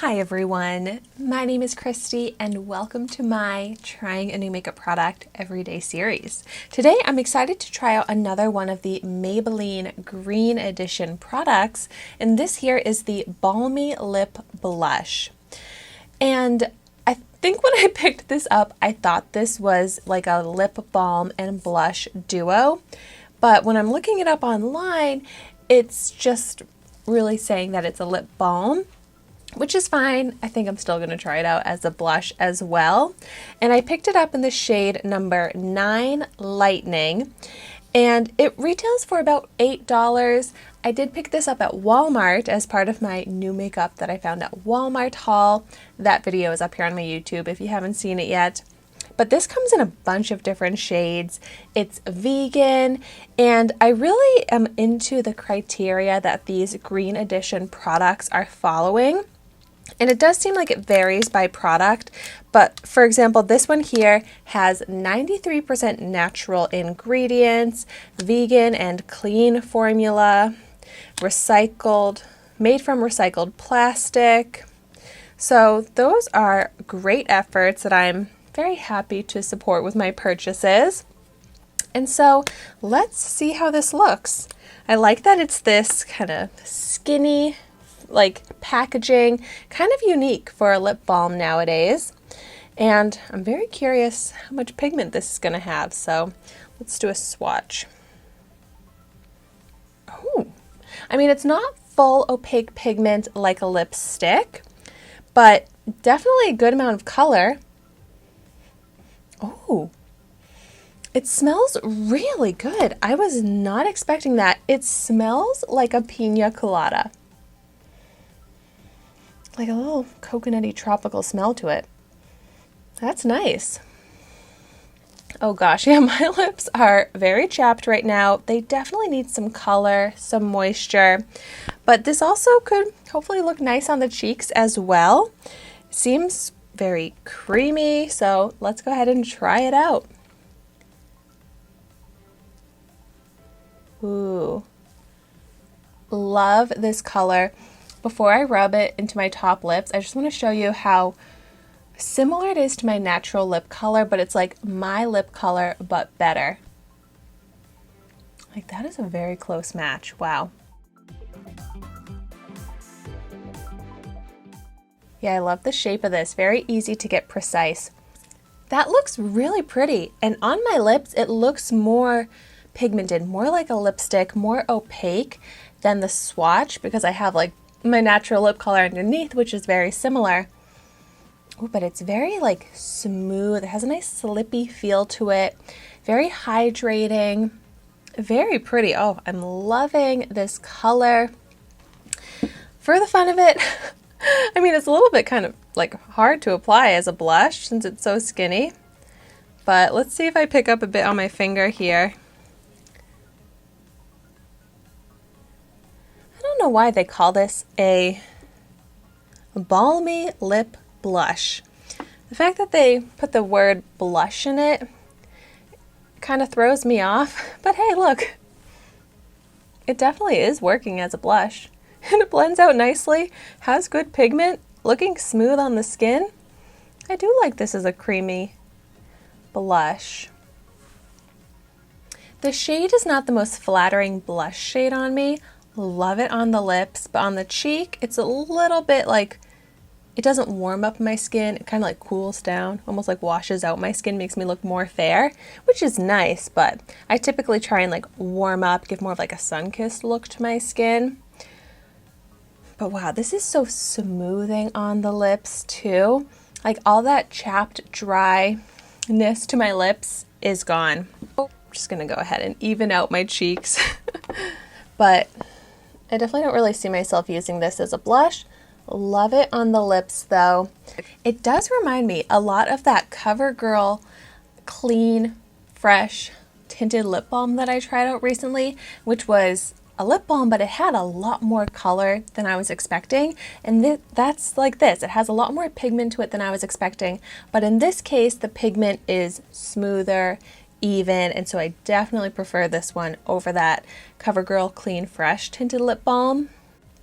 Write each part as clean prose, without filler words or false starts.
Hi everyone, my name is Christy and welcome to my Trying a New Makeup Product Everyday series. Today I'm excited to try out another one of the Maybelline Green Edition products, and this here is the Balmy Lip Blush. And I think when I picked this up, I thought this was like a lip balm and blush duo, but when I'm looking it up online, it's just really saying that it's a lip balm, which is fine. I think I'm still going to try it out as a blush as well. And I picked it up in the shade number 9 Lightning, and it retails for about $8. I did pick this up at Walmart as part of my new makeup that I found at Walmart haul. That video is up here on my YouTube if you haven't seen it yet. But this comes in a bunch of different shades. It's vegan, and I really am into the criteria that these Green Edition products are following. And it does seem like it varies by product, but for example, this one here has 93% natural ingredients, vegan and clean formula, recycled, made from recycled plastic. So those are great efforts that I'm very happy to support with my purchases. And so let's see how this looks. I like that it's this kind of skinny, like packaging, kind of unique for a lip balm nowadays. And I'm very curious how much pigment this is going to have. So let's do a swatch. Oh, I mean, it's not full opaque pigment like a lipstick, but definitely a good amount of color. Oh, it smells really good. I was not expecting that. It smells like a pina colada. Like a little coconutty tropical smell to it. That's nice. Oh gosh, yeah, my lips are very chapped right now. They definitely need some color, some moisture, but this also could hopefully look nice on the cheeks as well. Seems very creamy, so let's go ahead and try it out. Ooh, love this color. Before I rub it into my top lips, I just want to show you how similar it is to my natural lip color, but it's like my lip color, but better. Like, that is a very close match. Wow. Yeah, I love the shape of this. Very easy to get precise. That looks really pretty. And on my lips, it looks more pigmented, more like a lipstick, more opaque than the swatch, because I have like my natural lip color underneath, which is very similar. Oh, but it's very like smooth. It has a nice slippy feel to it. Very hydrating. Very pretty. Oh, I'm loving this color. For the fun of it, I mean, it's a little bit kind of like hard to apply as a blush since it's so skinny. But let's see if I pick up a bit on my finger here. I don't know why they call this a balmy lip blush. The fact that they put the word blush in it kind of throws me off, but hey, look, it definitely is working as a blush, and it blends out nicely, has good pigment, looking smooth on the skin. I do like this as a creamy blush. The shade is not the most flattering blush shade on me. Love it on the lips, but on the cheek, it's a little bit like, it doesn't warm up my skin. It kind of like cools down, almost like washes out my skin, makes me look more fair, which is nice, but I typically try and like warm up, give more of like a sun-kissed look to my skin. But wow, this is so smoothing on the lips too. Like all that chapped dryness to my lips is gone. Oh, I'm just gonna go ahead and even out my cheeks. But I definitely don't really see myself using this as a blush. Love it on the lips though. It does remind me a lot of that CoverGirl clean, fresh, tinted lip balm that I tried out recently, which was a lip balm, but it had a lot more color than I was expecting. And that's like this. It has a lot more pigment to it than I was expecting. But in this case, the pigment is smoother, even, and so I definitely prefer this one over that CoverGirl Clean Fresh tinted lip balm.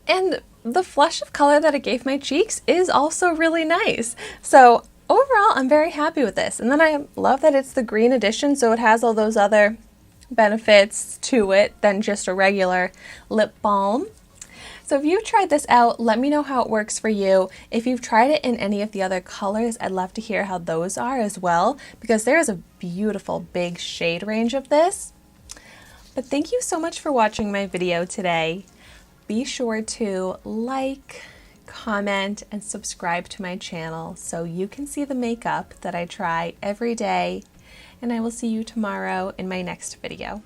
And the flush of color that it gave my cheeks is also really nice. So overall, I'm very happy with this. And then I love that it's the green edition, so it has all those other benefits to it than just a regular lip balm. So if you've tried this out, let me know how it works for you. If you've tried it in any of the other colors, I'd love to hear how those are as well, because there is a beautiful big shade range of this. But thank you so much for watching my video today. Be sure to like, comment, and subscribe to my channel so you can see the makeup that I try every day. And I will see you tomorrow in my next video.